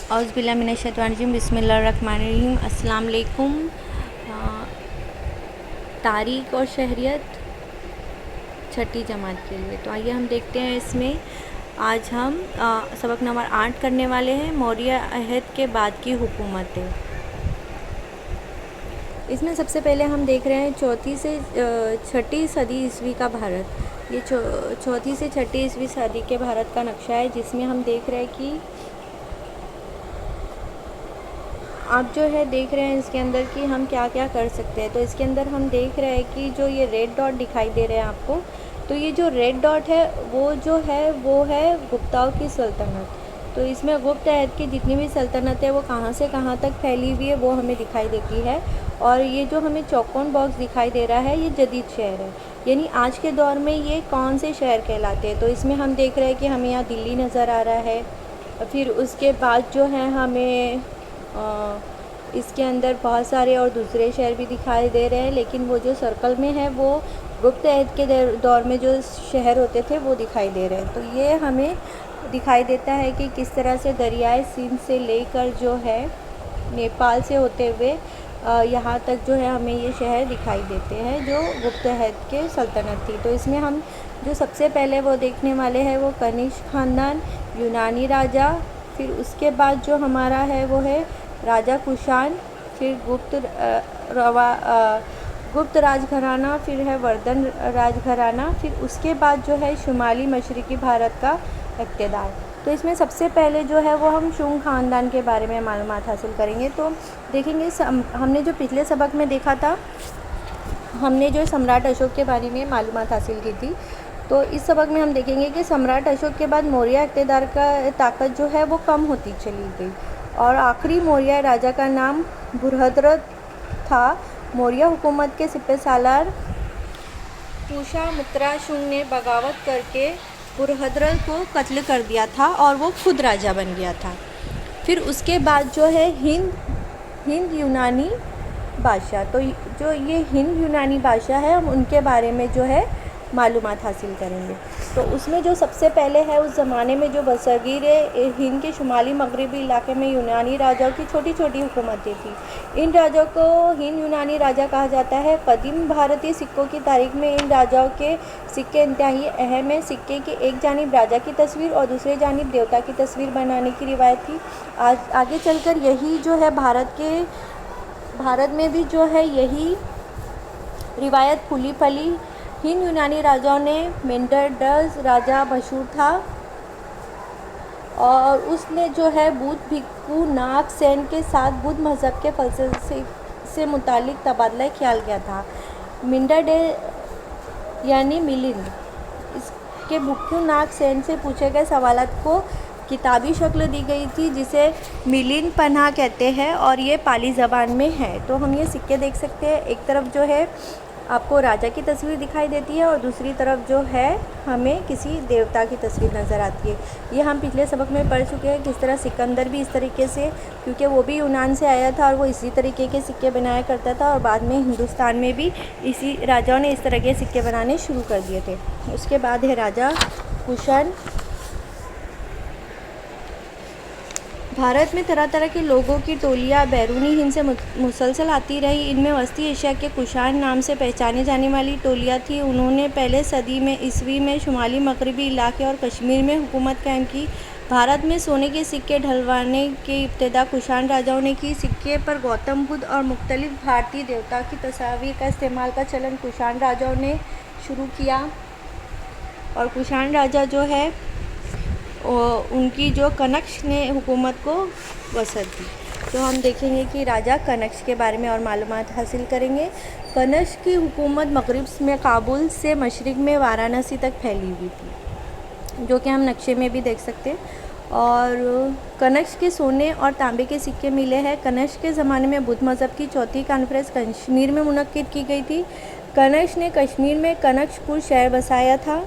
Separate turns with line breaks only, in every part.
औज़ुबिल्लाहिमिनश्शैतानिर्रजीम बिस्मिल्लाहिर्रहमानिर्रहीम। अस्सलाम वालेकुम। तारीख़ और शहरियत छठी जमात के लिए। तो आइए हम देखते हैं इसमें आज हम सबक नंबर 8 करने वाले हैं, मौर्य अहद के बाद की हुकूमतें। इसमें सबसे पहले हम देख रहे हैं चौथी से छठी सदी ईस्वी का भारत। ये चौथी से छठी ईस्वी सदी के भारत का नक्शा है, जिसमें हम देख रहे हैं कि आप जो है देख रहे हैं इसके अंदर कि हम क्या क्या कर सकते हैं। तो इसके अंदर हम देख रहे हैं कि जो ये रेड डॉट दिखाई दे रहे हैं आपको, तो ये जो रेड डॉट है वो है गुप्ताओं की सल्तनत। तो इसमें गुप्त अहद की जितनी भी सल्तनत है वो कहाँ से कहाँ तक फैली हुई है वो हमें दिखाई देती है। और ये जो हमें चौकोन बॉक्स दिखाई दे रहा है ये जदीद शहर है, यानी आज के दौर में ये कौन से शहर कहलाते हैं। तो इसमें हम देख रहे हैं कि हमें यहाँ दिल्ली नज़र आ रहा है। फिर उसके बाद जो है हमें इसके अंदर बहुत सारे और दूसरे शहर भी दिखाई दे रहे हैं, लेकिन वो जो सर्कल में है वो गुप्त अहद के दौर में जो शहर होते थे वो दिखाई दे रहे हैं। तो ये हमें दिखाई देता है कि किस तरह से दरियाए सिंध से लेकर जो है नेपाल से होते हुए यहाँ तक जो है हमें ये शहर दिखाई देते हैं जो गुप्त अहद के सल्तनत थी। तो इसमें हम जो सबसे पहले वो देखने वाले हैं वो कनिष्क ख़ानदान, यूनानी राजा, फिर उसके बाद जो हमारा है वो है राजा कुषाण, फिर गुप्त राजघराना, फिर है वर्धन राजघराना, फिर उसके बाद जो है शुमाली मशरक़ी भारत का इक़्तिदार। तो इसमें सबसे पहले जो है वो हम शुंग ख़ानदान के बारे में मालूमात हासिल करेंगे। तो देखेंगे हमने जो पिछले सबक में देखा था, हमने जो सम्राट अशोक के बारे में मालूमात हासिल की थी। तो इस सबक में हम देखेंगे कि सम्राट अशोक के बाद मौर्य इक़्तिदार का ताकत जो है वो कम होती चली गई और आखिरी मौर्य राजा का नाम बुरहद्र था। मौर्य हुकूमत के सिपहसालार पुष्यमित्रा शुंग ने बगावत करके बुरहद्र को कत्ल कर दिया था और वो खुद राजा बन गया था। फिर उसके बाद जो है हिंद यूनानी बादशाह। तो जो ये हिंद यूनानी बादशाह है हम उनके बारे में जो है मालूमात हासिल करेंगे। तो उसमें जो सबसे पहले है उस ज़माने में जो बरसगीर हिंद के शुमाली मगरबी इलाके में यूनानी राजाओं की छोटी छोटी हुकूमतें थी। इन राजाओं को हिंद यूनानी राजा कहा जाता है। कदीम भारतीय सिक्कों की तारीख में इन राजाओं के सिक्के इंतहाई अहम है। सिक्के की एक जानिब राजा की तस्वीर और दूसरी जानिब देवता की तस्वीर बनाने की रिवायत थी। आगे चलकर यही जो है भारत में भी जो है यही रिवायत फूली फली। हिंद यूनानी राजाओं ने मेंडरडस राजा मशहूर था और उसने जो है बुद्ध भिक्खु नागसेन के साथ बुद्ध मज़हब के फलसफे से मुतालिक तबादला ख्याल किया था। मिंडरडे यानी मिलिंद, इसके भिक्खु नागसेन से पूछे गए सवालात को किताबी शक्ल दी गई थी जिसे मिलिंद पन्हा कहते हैं और ये पाली ज़बान में है। तो हम ये सिक्के देख सकते हैं, एक तरफ जो है आपको राजा की तस्वीर दिखाई देती है और दूसरी तरफ जो है हमें किसी देवता की तस्वीर नज़र आती है। ये हम पिछले सबक में पढ़ चुके हैं किस तरह सिकंदर भी इस तरीके से, क्योंकि वो भी यूनान से आया था और वो इसी तरीके के सिक्के बनाया करता था और बाद में हिंदुस्तान में भी इसी राजाओं ने इस तरह के सिक्के बनाने शुरू कर दिए थे। उसके बाद है राजा कुषाण। भारत में तरह तरह के लोगों की टोलियाँ बैरूनी हिंद से मुसलसल आती रही। इनमें वस्ती एशिया के कुषाण नाम से पहचाने जाने वाली टोलियाँ थी। उन्होंने पहले सदी में ईस्वी में शुमाली मगरबी इलाके और कश्मीर में हुकूमत कायम की। भारत में सोने के सिक्के ढलवाने की इब्तिदा कुषाण राजाओं ने की। सिक्के पर गौतम बुद्ध और मुख्तलिफ भारतीय देवता की तस्वीर का इस्तेमाल का चलन कुषाण राजाओं ने शुरू किया और कुषाण राजा जो है उनकी जो कनक्श ने हुकूमत को वसअत दी। तो हम देखेंगे कि राजा कनक्श के बारे में और मालूमात हासिल करेंगे। कनक्श की हुकूमत मगरिब में काबुल से मशरिक़ में वाराणसी तक फैली हुई थी, जो कि हम नक्शे में भी देख सकते हैं। और कनक्श के सोने और तांबे के सिक्के मिले हैं। कनक्श के ज़माने में बुद्ध मज़हब की चौथी कॉन्फ्रेंस कश्मीर में मुनक्किद की गई थी। कनक्श ने कश्मीर में कनक्शपुर शहर बसाया था।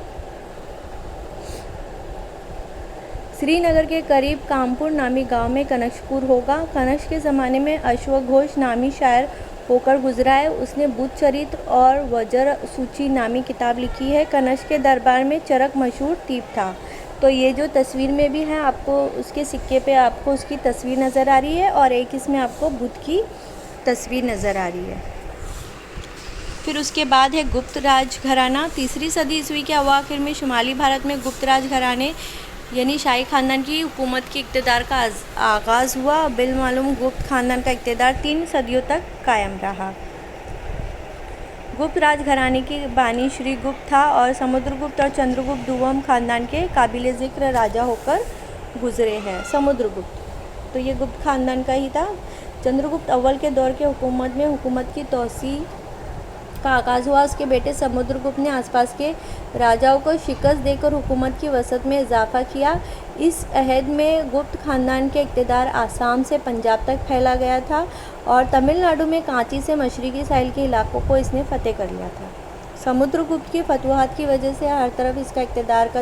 श्रीनगर के करीब कामपुर नामी गांव में कनक्शपुर होगा। कनक्श के ज़माने में अश्वघोष नामी शायर होकर गुजरा है। उसने बुद्ध चरित्र और वज्र सूची नामी किताब लिखी है। कनक्श के दरबार में चरक मशहूर तीप था। तो ये जो तस्वीर में भी है आपको उसके सिक्के पे आपको उसकी तस्वीर नज़र आ रही है और एक इसमें आपको बुद्ध की तस्वीर नज़र आ रही है। फिर उसके बाद है गुप्त राज घराना। 3री सदी ईस्वी के अवाखिर में शुमाली भारत में गुप्त राज घराने यानी शाही ख़ानदान की हुकूमत की इक़्तिदार का आगाज़ हुआ। बिलमालूम गुप्त ख़ानदान का इक़्तिदार 3 सदियों तक कायम रहा। गुप्त राज घराने की बानी श्री गुप्त था और समुद्रगुप्त और चंद्रगुप्त दुवम ख़ानदान के काबिल ज़िक्र राजा होकर गुजरे हैं। समुद्रगुप्त तो ये गुप्त ख़ानदान का ही था। चंद्रगुप्त अव्वल के दौर के हुकूमत में हुकूमत की तोसी का आगाज़ हुआ। उसके बेटे समुद्रगुप्त ने आसपास के राजाओं को शिकस्त देकर हुकूमत की वसअत में इजाफा किया। इस अहद में गुप्त ख़ानदान के इक़्तिदार आसाम से पंजाब तक फैला गया था और तमिलनाडु में कांची से मशरक़ी साहिल के इलाकों को इसने फ़तेह कर लिया था। समुद्रगुप्त की फतवाहत की वजह से हर तरफ इसका इक़्तिदार का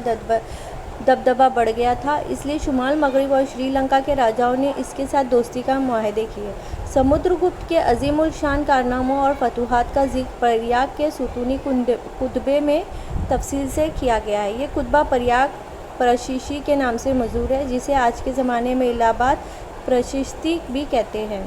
दबदबा बढ़ गया था, इसलिए शुमाल मगरिब और श्रीलंका के राजाओं ने इसके साथ दोस्ती का मुआहदे किए। समुद्रगुप्त के अजीमुल शान कारनामों और फतूहात का ज़िक्र प्रयाग के सुतूनी कुतबे में तफसील से किया गया है। ये कुतबा प्रयाग प्रशिशी के नाम से मशहूर है, जिसे आज के ज़माने में इलाहाबाद प्रशिस्ती भी कहते हैं।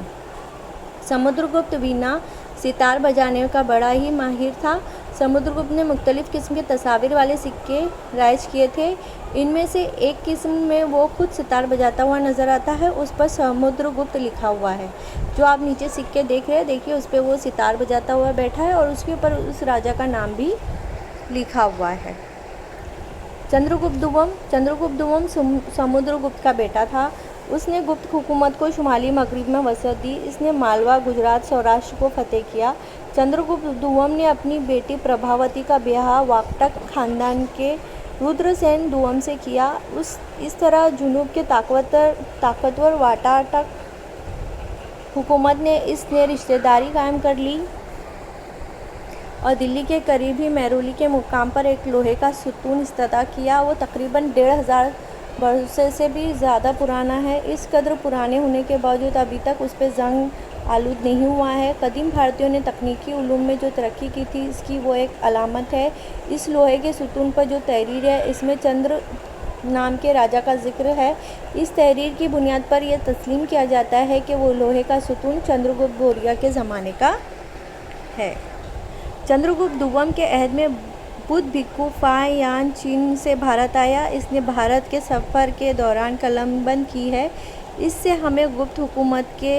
समुद्रगुप्त वीणा सितार बजाने का बड़ा ही माहिर था। समुद्रगुप्त ने मुख्तलिफ़ किस्म के तस्वीर वाले सिक्के राइज किए थे। इनमें से एक किस्म में वो खुद सितार बजाता हुआ नज़र आता है, उस पर समुद्रगुप्त लिखा हुआ है। जो आप नीचे सिक्के देख रहे हैं, देखिए उस पर वो सितार बजाता हुआ बैठा है और उसके ऊपर उस राजा का नाम भी लिखा हुआ है। चंद्रगुप्त दुवम समुद्रगुप्त का बेटा था। उसने गुप्त हुकूमत को शुमाली मगरिब में वसअत दी। इसने मालवा, गुजरात, सौराष्ट्र को फतेह किया। चंद्रगुप्त दुवम ने अपनी बेटी प्रभावती का ब्याह वाकटक ख़ानदान के रुद्रसेन दुवम से किया। इस तरह जुनूब के ताकतवर वाटाटक हुकूमत ने इसने रिश्तेदारी कायम कर ली और दिल्ली के करीब ही महरौली के मुकाम पर एक लोहे का सुतून इफ्तिताह किया। वो तकरीबन 1500 वर्षों से भी ज़्यादा पुराना है। इस कदर पुराने होने के बावजूद अभी तक उस पर जंग आलूद नहीं हुआ है। कदीम भारतीयों ने तकनीकी उलूम में जो तरक्की की थी, इसकी वो एक अलामत है। इस लोहे के सुतून पर जो तहरीर है, इसमें चंद्र नाम के राजा का जिक्र है। इस तहरीर की बुनियाद पर यह तस्लीम किया जाता है कि वो लोहे का सुतून चंद्रगुप्त मौर्य के ज़माने का है। चंद्रगुप्त दुवम के अहद में बुद्ध भिक्खु फाहियान चीन से भारत आया। इसने भारत के सफ़र के दौरान कलमबंद की है। इससे हमें गुप्त हुकूमत के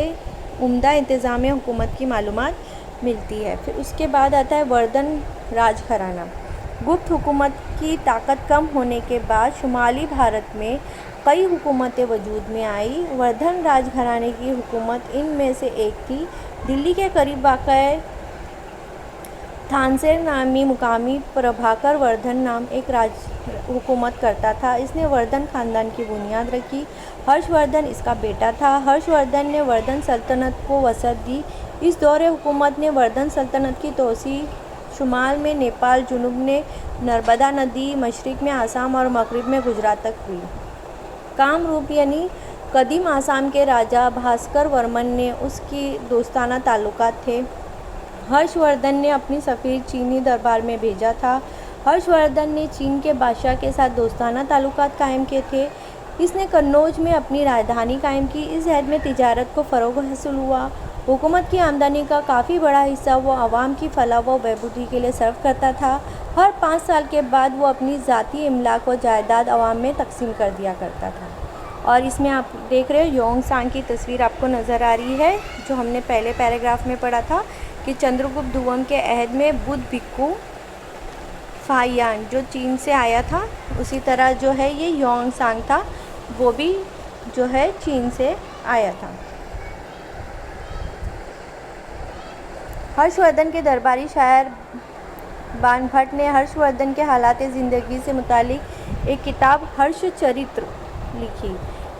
उम्दा इंतज़ाम हुकूमत की मालूमात मिलती है। फिर उसके बाद आता है वर्धन राजघराना। गुप्त हुकूमत की ताकत कम होने के बाद शुमाली भारत में कई हुकूमतें वजूद में आई। वर्धन राजघराने की हुकूमत इनमें से एक थी। दिल्ली के करीब वाक़ थानसेन नामी मुकामी प्रभाकर वर्धन नाम एक हुकूमत करता था। इसने वर्धन ख़ानदान की बुनियाद रखी। हर्षवर्धन इसका बेटा था। हर्षवर्धन ने वर्धन सल्तनत को वसअत दी। इस दौरे हुकूमत ने वर्धन सल्तनत की तोसी शुमाल में नेपाल, जुनूब में नर्मदा नदी, मशरिक़ में आसाम और मगरिब में गुजरात तक हुई। कामरूप यानी कदीम आसाम के राजा भास्कर वर्मन ने उसकी दोस्ताना ताल्लुकात थे। हर्षवर्धन ने अपनी सफ़ीर चीनी दरबार में भेजा था। हर्षवर्धन ने चीन के बादशाह के साथ दोस्ताना ताल्लुकात कायम किए थे। इसने कन्नौज में अपनी राजधानी कायम की। इस अहद में तिजारत को फ़रोग़ हासिल हुआ। हुकूमत की आमदनी का काफ़ी बड़ा हिस्सा वो आवाम की फलाह व बहबूदी के लिए सर्व करता था। हर 5 साल के बाद वो अपनी ज़ाती इमलाक व जायदाद आवाम में तकसीम कर दिया करता था। और इसमें आप देख रहे हो योंग सांग की तस्वीर आपको नज़र आ रही है, जो हमने पहले पैराग्राफ में पढ़ा था कि चंद्रगुप्त दुवम के अहद में बुद्ध भिक्खु फाहियान जो चीन से आया था, उसी तरह जो है ये योंग सांग था, वो भी जो है चीन से आया था। हर्षवर्धन के दरबारी शायर बाणभट्ट ने हर्षवर्धन के हालात ज़िंदगी से मुतालिक एक किताब हर्ष चरित्र लिखी।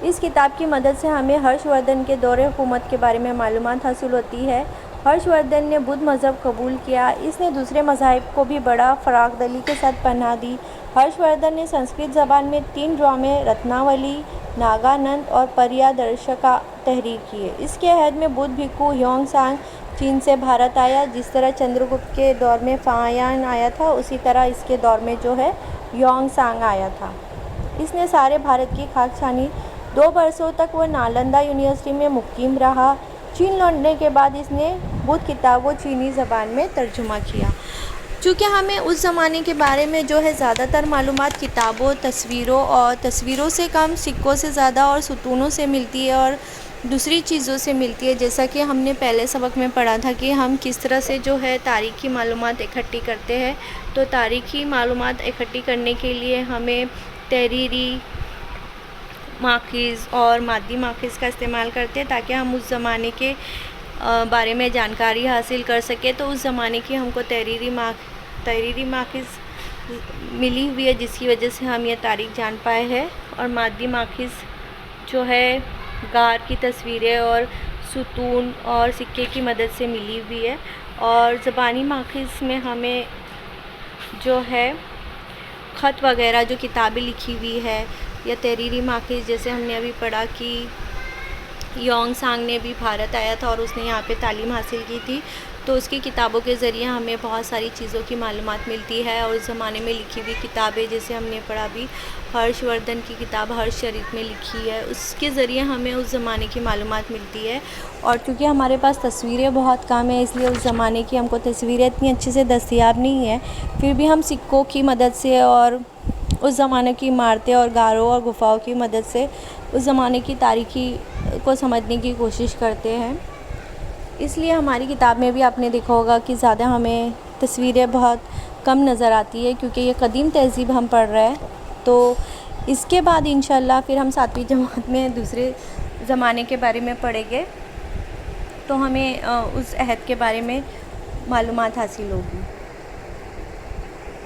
इस किताब की मदद से हमें हर्षवर्धन के दौरे हुकूमत के बारे में मालूमात हासिल होती है। हर्षवर्धन ने बुद्ध मज़हब कबूल किया। इसने दूसरे मज़ाहिब को भी बड़ा फ़राग़दिली के साथ पनाह दी। हर्षवर्धन ने संस्कृत ज़बान में 3 ड्रामे रत्नावली, नागानंद और परियादर्शका तहरीर किए। इसके अहद में बुद्ध भिक्खु योंग सांग चीन से भारत आया। जिस तरह चंद्रगुप्त के दौर में फाहियान आया था, उसी तरह इसके दौर में जो है योंग सांग आया था। इसने सारे भारत की खाक छानी। 2 बरसों तक वह नालंदा यूनिवर्सिटी में मुकीम रहा। चीन लौटने के बाद इसने बुद्ध किताब को चीनी ज़बान में तर्जुमा किया। चूँकि हमें उस ज़माने के बारे में जो है ज़्यादातर मालूमात किताबों, तस्वीरों से कम सिक्कों से ज़्यादा और सुतूनों से मिलती है और दूसरी चीज़ों से मिलती है। जैसा कि हमने पहले सबक में पढ़ा था कि हम किस तरह से जो है तारीख़ी मालूमात इकट्ठी करते हैं। तो तारीख़ी मालूमात इकट्ठी करने के लिए हमें तहरीरी माखिज़ और मादी माखिज़ का इस्तेमाल करते हैं ताकि हम उस ज़माने के बारे में जानकारी हासिल कर सकें। तो उस ज़माने की हमको तहरीरी माखिज़ मिली हुई है, जिसकी वजह से हम ये तारीख़ जान पाए हैं। और मादी माखिज़ जो है गार की तस्वीरें और सुतून और सिक्के की मदद से मिली हुई है। और ज़बानी माखिज़ में हमें जो है ख़त वगैरह जो किताबें लिखी हुई है, या तहरीरी माखिज़ जैसे हमने अभी पढ़ा कि योंग सांग ने भी भारत आया था और उसने यहाँ पे तालीम हासिल की थी, तो उसकी किताबों के ज़रिए हमें बहुत सारी चीज़ों की मालूमात मिलती है। और उस ज़माने में लिखी हुई किताबें जैसे हमने पढ़ा भी हर्षवर्धन की किताब हर्षचरित में लिखी है, उसके ज़रिए हमें उस ज़माने की मालूमात मिलती है। और चूँकि हमारे पास तस्वीरें बहुत कम है, इसलिए उस ज़माने की हमको तस्वीरें इतनी अच्छे से दस्तयाब नहीं है, फिर भी हम सिक्कों की मदद से और उस ज़माने की इमारतें और गारों और गुफ़ाओं की मदद से उस ज़माने की तारीख़ी को समझने की कोशिश करते हैं। इसलिए हमारी किताब में भी आपने देखा होगा कि ज़्यादा हमें तस्वीरें बहुत कम नज़र आती है, क्योंकि ये कदीम तहज़ीब हम पढ़ रहे हैं। तो इसके बाद इंशाअल्लाह फिर हम 7वीं जमात में दूसरे ज़माने के बारे में पढ़ेंगे, तो हमें उस अहद के बारे में मालूमात हासिल होगी।